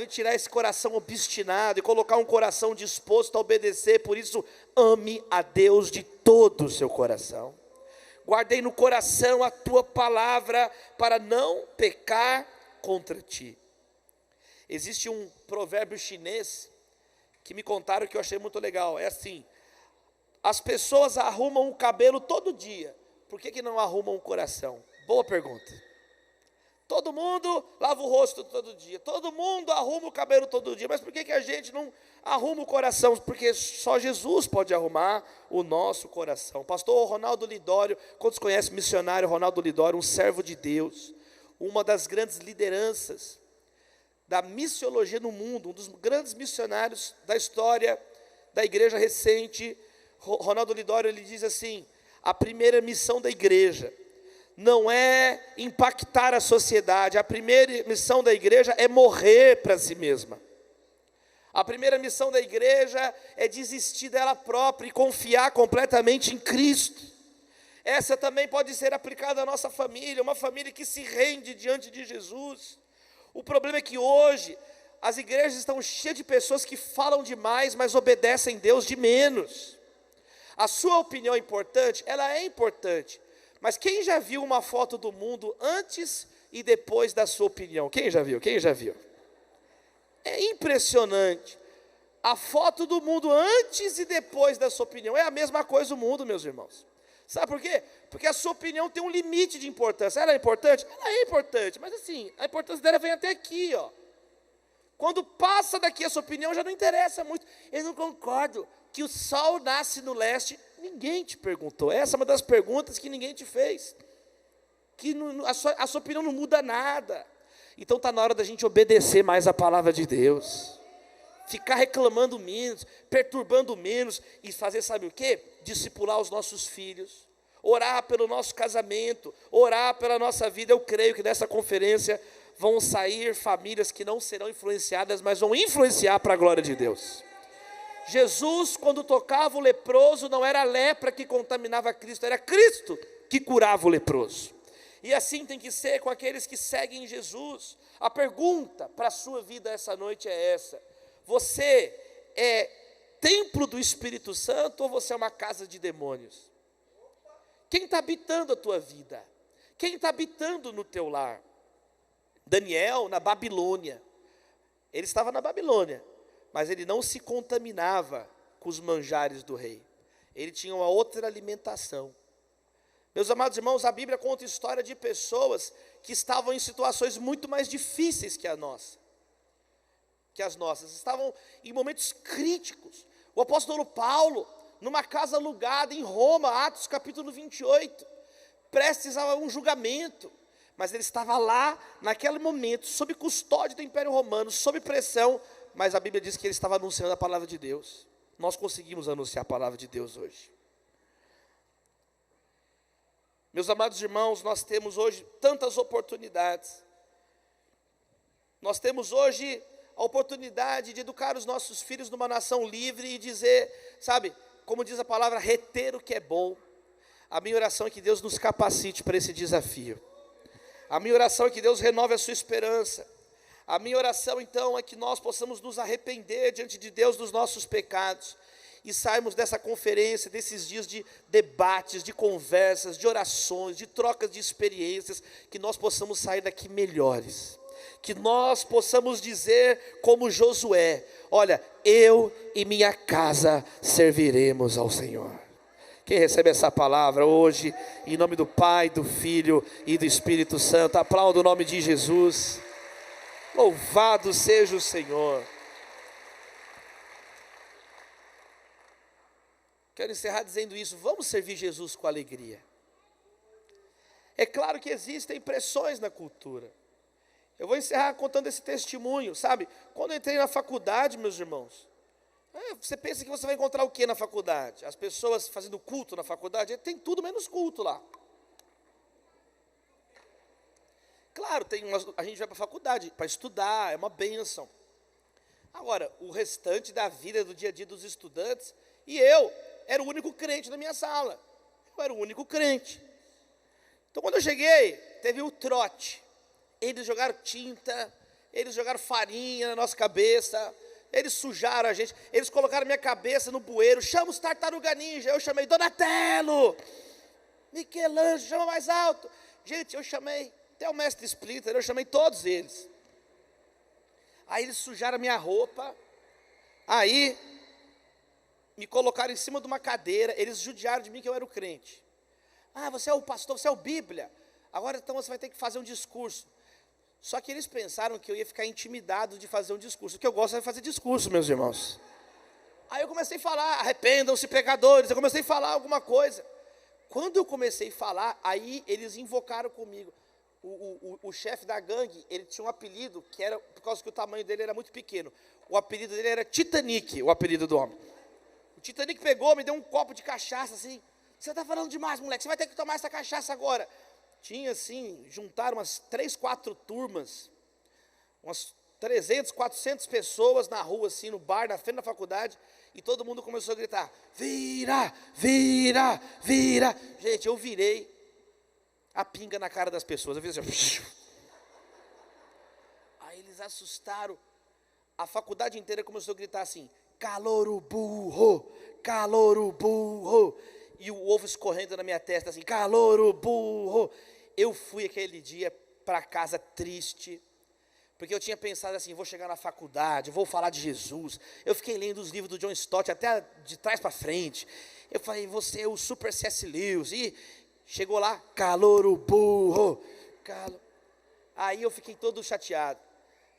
tirar esse coração obstinado e colocar um coração disposto a obedecer. Por isso, ame a Deus de todo o seu coração. Guardei no coração a tua palavra para não pecar contra ti. Existe um provérbio chinês que me contaram que eu achei muito legal. É assim, as pessoas arrumam o cabelo todo dia, por que não arrumam o coração? Boa pergunta. Todo mundo lava o rosto todo dia, todo mundo arruma o cabelo todo dia, mas por que a gente não arruma o coração? Porque só Jesus pode arrumar o nosso coração. Pastor Ronaldo Lidório, quantos conhecem o missionário Ronaldo Lidório, um servo de Deus, uma das grandes lideranças da missiologia no mundo, um dos grandes missionários da história da igreja recente. Ronaldo Lidório, ele diz assim, a primeira missão da igreja não é impactar a sociedade, a primeira missão da igreja é morrer para si mesma. A primeira missão da igreja é desistir dela própria e confiar completamente em Cristo. Essa também pode ser aplicada à nossa família, uma família que se rende diante de Jesus. O problema é que hoje as igrejas estão cheias de pessoas que falam demais, mas obedecem Deus de menos. A sua opinião é importante? Ela é importante. Mas quem já viu uma foto do mundo antes e depois da sua opinião? Quem já viu? Quem já viu? É impressionante. A foto do mundo antes e depois da sua opinião é a mesma coisa o mundo, meus irmãos. Sabe por quê? Porque a sua opinião tem um limite de importância. Ela é importante? Ela é importante, mas assim, a importância dela vem até aqui, ó. Quando passa daqui a sua opinião, já não interessa muito. Eu não concordo que o sol nasce no leste. Ninguém te perguntou. Essa é uma das perguntas que ninguém te fez. Que a sua opinião não muda nada. Então está na hora da gente obedecer mais a palavra de Deus. Ficar reclamando menos, perturbando menos. E fazer, sabe o quê? Discipular os nossos filhos. Orar pelo nosso casamento. Orar pela nossa vida. Eu creio que nessa conferência vão sair famílias que não serão influenciadas, mas vão influenciar para a glória de Deus. Jesus, quando tocava o leproso, não era a lepra que contaminava Cristo, era Cristo que curava o leproso. E assim tem que ser com aqueles que seguem Jesus. A pergunta para a sua vida essa noite é essa: você é templo do Espírito Santo ou você é uma casa de demônios? Quem está habitando a tua vida? Quem está habitando no teu lar? Daniel, na Babilônia, ele estava na Babilônia, mas ele não se contaminava com os manjares do rei. Ele tinha uma outra alimentação. Meus amados irmãos, a Bíblia conta a história de pessoas que estavam em situações muito mais difíceis que as nossas. Estavam em momentos críticos. O apóstolo Paulo, numa casa alugada em Roma, Atos capítulo 28, prestes a um julgamento. Mas ele estava lá, naquele momento, sob custódia do Império Romano, sob pressão, mas a Bíblia diz que ele estava anunciando a palavra de Deus. Nós conseguimos anunciar a palavra de Deus hoje. Meus amados irmãos, nós temos hoje tantas oportunidades. Nós temos hoje a oportunidade de educar os nossos filhos numa nação livre e dizer, sabe, como diz a palavra, reter o que é bom. A minha oração é que Deus nos capacite para esse desafio. A minha oração é que Deus renove a sua esperança. A minha oração, então, é que nós possamos nos arrepender diante de Deus dos nossos pecados e sairmos dessa conferência, desses dias de debates, de conversas, de orações, de trocas de experiências, que nós possamos sair daqui melhores. Que nós possamos dizer como Josué: olha, eu e minha casa serviremos ao Senhor. Quem recebe essa palavra hoje, em nome do Pai, do Filho e do Espírito Santo, aplauda o nome de Jesus. Louvado seja o Senhor. Quero encerrar dizendo isso: vamos servir Jesus com alegria. É claro que existem pressões na cultura. Eu vou encerrar contando esse testemunho, sabe? Quando eu entrei na faculdade, meus irmãos, você pensa que você vai encontrar o que na faculdade? As pessoas fazendo culto na faculdade? Tem tudo menos culto lá. Claro, a gente vai para a faculdade para estudar, é uma bênção. Agora, o restante da vida, do dia a dia dos estudantes, e eu era o único crente na minha sala. Eu era o único crente. Então, quando eu cheguei, teve o trote. Eles jogaram tinta, eles jogaram farinha na nossa cabeça, eles sujaram a gente, eles colocaram minha cabeça no bueiro. Chama os Tartaruga Ninja. Eu chamei Donatello, Michelangelo, chama mais alto. Gente, eu chamei até o mestre Splinter, eu chamei todos eles. Aí eles sujaram a minha roupa. Aí me colocaram em cima de uma cadeira. Eles judiaram de mim que eu era o crente. Ah, você é o pastor, você é o Bíblia. Agora então você vai ter que fazer um discurso. Só que eles pensaram que eu ia ficar intimidado de fazer um discurso. O que eu gosto é fazer discurso, meus irmãos. Aí eu comecei a falar: arrependam-se, pecadores. Eu comecei a falar alguma coisa. Quando eu comecei a falar, aí eles invocaram comigo. O chefe da gangue, ele tinha um apelido, que era, por causa que o tamanho dele era muito pequeno. O apelido dele era Titanic, o apelido do homem. O Titanic pegou, me deu um copo de cachaça, assim. Você está falando demais, moleque, você vai ter que tomar essa cachaça agora. Tinha assim, juntaram umas 3, 4 turmas, umas 300, 400 pessoas na rua, assim, no bar, na frente da faculdade, e todo mundo começou a gritar: vira, vira, vira. Gente, eu virei a pinga na cara das pessoas. Eu fiz assim. Aí eles assustaram. a faculdade inteira começou a gritar assim: calouro burro, calouro burro. E o ovo escorrendo na minha testa assim: calouro burro. Eu fui aquele dia para casa triste, porque eu tinha pensado assim: vou chegar na faculdade, vou falar de Jesus. Eu fiquei lendo os livros do John Stott até de trás para frente. Eu falei: você é o super C.S. Lewis. E chegou lá: calouro burro, Aí eu fiquei todo chateado.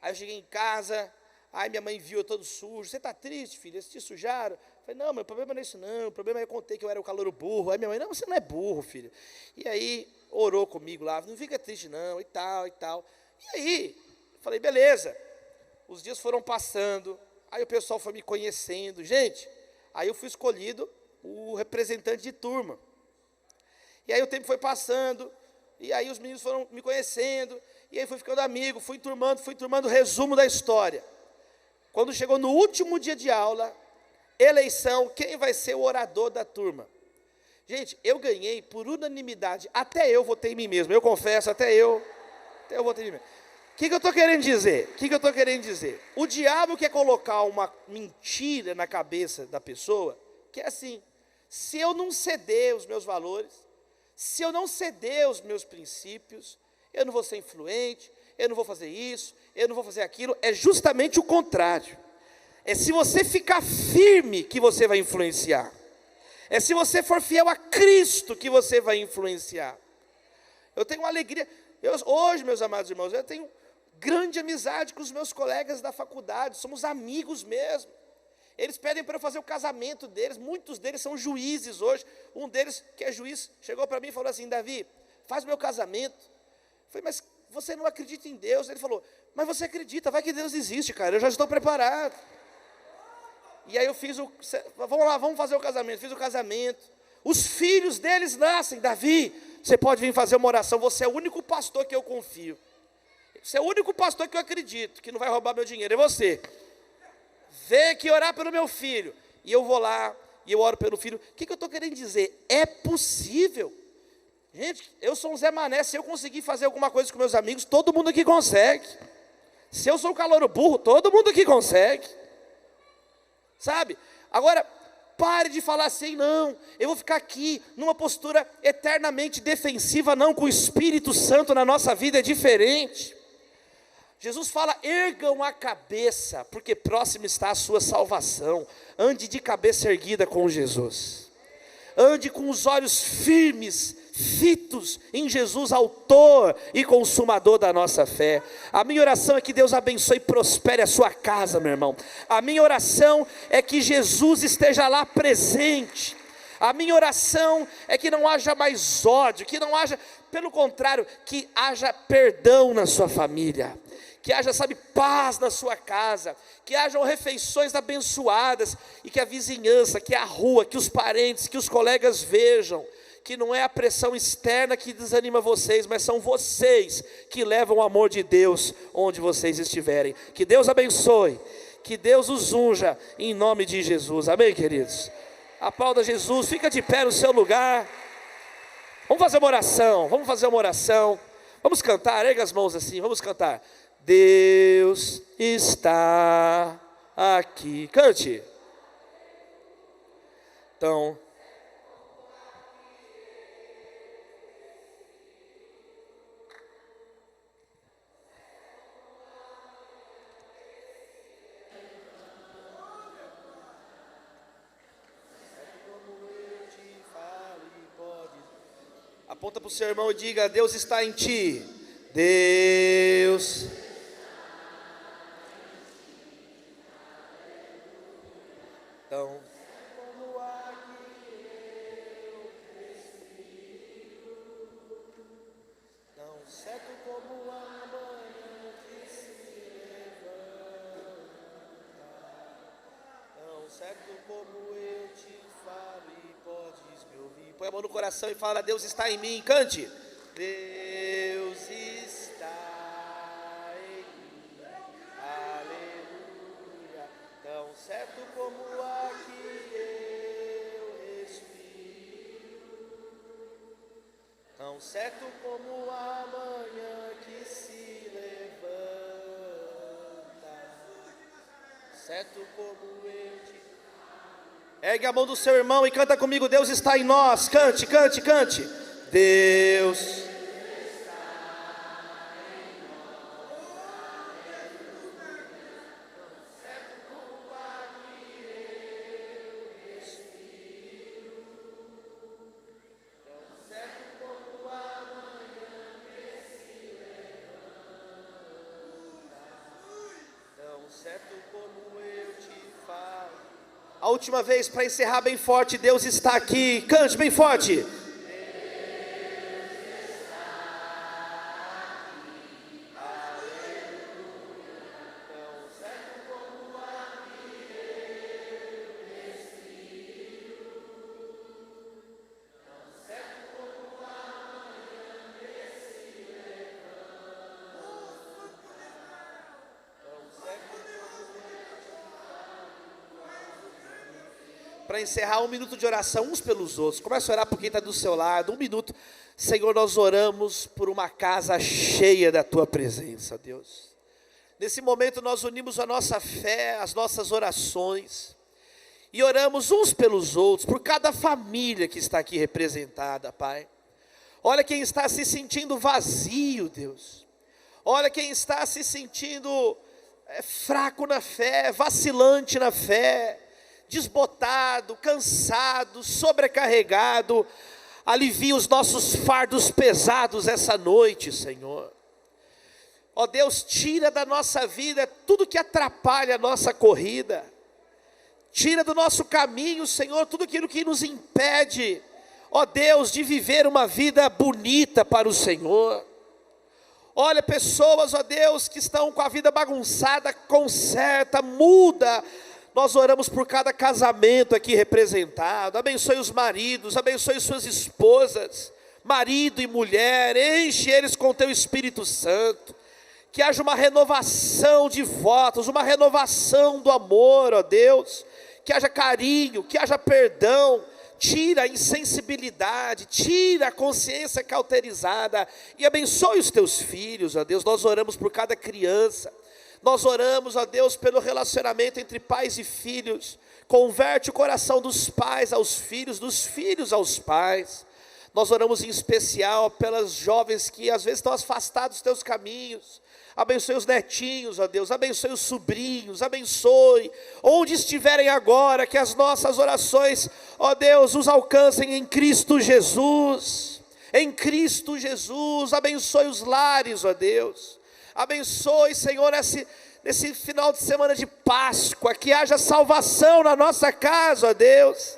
Aí eu cheguei em casa, aí minha mãe viu eu todo sujo. Você está triste, filho? Eles te sujaram? Eu falei: não, meu problema não é isso não. O problema é que eu contei que eu era o calouro burro. Aí minha mãe: não, você não é burro, filho. E aí orou comigo lá: não fica triste não, e tal, e tal. E aí falei: beleza. Os dias foram passando, aí o pessoal foi me conhecendo. Gente, aí eu fui escolhido o representante de turma. E aí o tempo foi passando, e aí os meninos foram me conhecendo, e aí fui ficando amigo, fui turmando, resumo da história. Quando chegou no último dia de aula, eleição, quem vai ser o orador da turma? Gente, eu ganhei por unanimidade, até eu votei em mim mesmo, eu confesso, até eu votei em mim mesmo. O que eu estou querendo dizer? O diabo quer colocar uma mentira na cabeça da pessoa, que é assim: se eu não ceder os meus valores, se eu não ceder os meus princípios, eu não vou ser influente, eu não vou fazer isso, eu não vou fazer aquilo. É justamente o contrário. É se você ficar firme que você vai influenciar. É se você for fiel a Cristo que você vai influenciar. Eu tenho uma alegria. Hoje, meus amados irmãos, eu tenho grande amizade com os meus colegas da faculdade, somos amigos mesmo. Eles pedem para eu fazer o casamento deles, muitos deles são juízes hoje. Um deles, que é juiz, chegou para mim e falou assim: Davi, faz meu casamento. Eu falei: mas você não acredita em Deus? Ele falou: mas você acredita, vai que Deus existe, cara, eu já estou preparado. E aí eu fiz vamos lá, vamos fazer o casamento. Fiz o casamento, os filhos deles nascem. Davi, você pode vir fazer uma oração, você é o único pastor que eu confio. Você é o único pastor que eu acredito, que não vai roubar meu dinheiro, é você. Vê que orar pelo meu filho. E eu vou lá, e eu oro pelo filho. O que eu estou querendo dizer? É possível. Gente, eu sou um Zé Mané, se eu conseguir fazer alguma coisa com meus amigos, todo mundo aqui consegue. Se eu sou o calouro burro, todo mundo aqui consegue. Sabe? Agora, pare de falar assim: não, eu vou ficar aqui numa postura eternamente defensiva. Não, com o Espírito Santo na nossa vida é diferente. Jesus fala: ergam a cabeça, porque próximo está a sua salvação. Ande de cabeça erguida com Jesus. Ande com os olhos firmes, fitos em Jesus, autor e consumador da nossa fé. A minha oração é que Deus abençoe e prospere a sua casa, meu irmão. A minha oração é que Jesus esteja lá presente. A minha oração é que não haja mais ódio, que não haja, pelo contrário, que haja perdão na sua família, que haja, sabe, paz na sua casa, que hajam refeições abençoadas, e que a vizinhança, que a rua, que os parentes, que os colegas vejam, que não é a pressão externa que desanima vocês, mas são vocês que levam o amor de Deus onde vocês estiverem. Que Deus abençoe, que Deus os unja, em nome de Jesus, amém, queridos? Aplauda Jesus, fica de pé no seu lugar. Vamos fazer uma oração, vamos cantar, erga as mãos assim, vamos cantar. Deus está aqui. Cante. Então, aponta para o seu irmão e diga: Deus está em ti. Deus. Então, como ar que eu respiro, tão certo como a manhã que se levanta, tão certo como eu te falo e podes me ouvir. Põe a mão no coração e fala: Deus está em mim. Cante. Deus está em mim. Aleluia. Tão certo como o ar que eu respiro, tão certo como a manhã que se levanta, certo como eu te... Ergue a mão do seu irmão e canta comigo. Deus está em nós. Cante, cante, cante. Deus. A última vez para encerrar bem forte. Deus está aqui. Cante bem forte. Para encerrar, 1 minuto de oração uns pelos outros. Começa a orar por quem está do seu lado. 1 minuto. Senhor, nós oramos por uma casa cheia da Tua presença, Deus. Nesse momento nós unimos a nossa fé, as nossas orações. E oramos uns pelos outros, por cada família que está aqui representada, Pai. Olha quem está se sentindo vazio, Deus. Olha quem está se sentindo fraco na fé, vacilante na fé, desbotado, cansado, sobrecarregado. Alivia os nossos fardos pesados essa noite, Senhor. Ó Deus, tira da nossa vida tudo que atrapalha a nossa corrida. Tira do nosso caminho, Senhor, tudo aquilo que nos impede, ó Deus, de viver uma vida bonita para o Senhor. Olha, pessoas, ó Deus, que estão com a vida bagunçada, conserta, muda. Nós oramos por cada casamento aqui representado. Abençoe os maridos, abençoe suas esposas, marido e mulher, enche eles com Teu Espírito Santo. Que haja uma renovação de votos, uma renovação do amor, ó Deus. Que haja carinho, que haja perdão. Tira a insensibilidade, tira a consciência cauterizada e abençoe os Teus filhos, ó Deus. Nós oramos por cada criança. Nós oramos, ó Deus, pelo relacionamento entre pais e filhos. Converte o coração dos pais aos filhos, dos filhos aos pais. Nós oramos em especial pelas jovens que às vezes estão afastados dos Teus caminhos. Abençoe os netinhos, ó Deus, abençoe os sobrinhos, abençoe onde estiverem agora, que as nossas orações, ó Deus, os alcancem em Cristo Jesus. Em Cristo Jesus, abençoe os lares, ó Deus. Abençoe, Senhor, nesse final de semana de Páscoa, que haja salvação na nossa casa, ó Deus,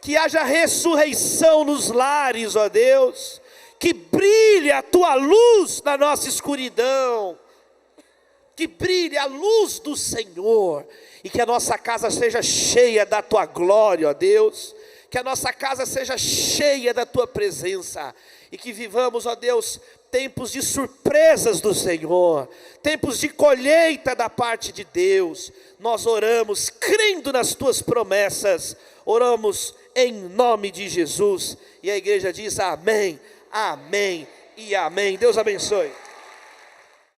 que haja ressurreição nos lares, ó Deus, que brilhe a Tua luz na nossa escuridão, que brilhe a luz do Senhor, e que a nossa casa seja cheia da Tua glória, ó Deus, que a nossa casa seja cheia da Tua presença, e que vivamos, ó Deus, tempos de surpresas do Senhor, tempos de colheita da parte de Deus. Nós oramos crendo nas Tuas promessas, oramos em nome de Jesus, e a igreja diz amém, amém e amém. Deus abençoe.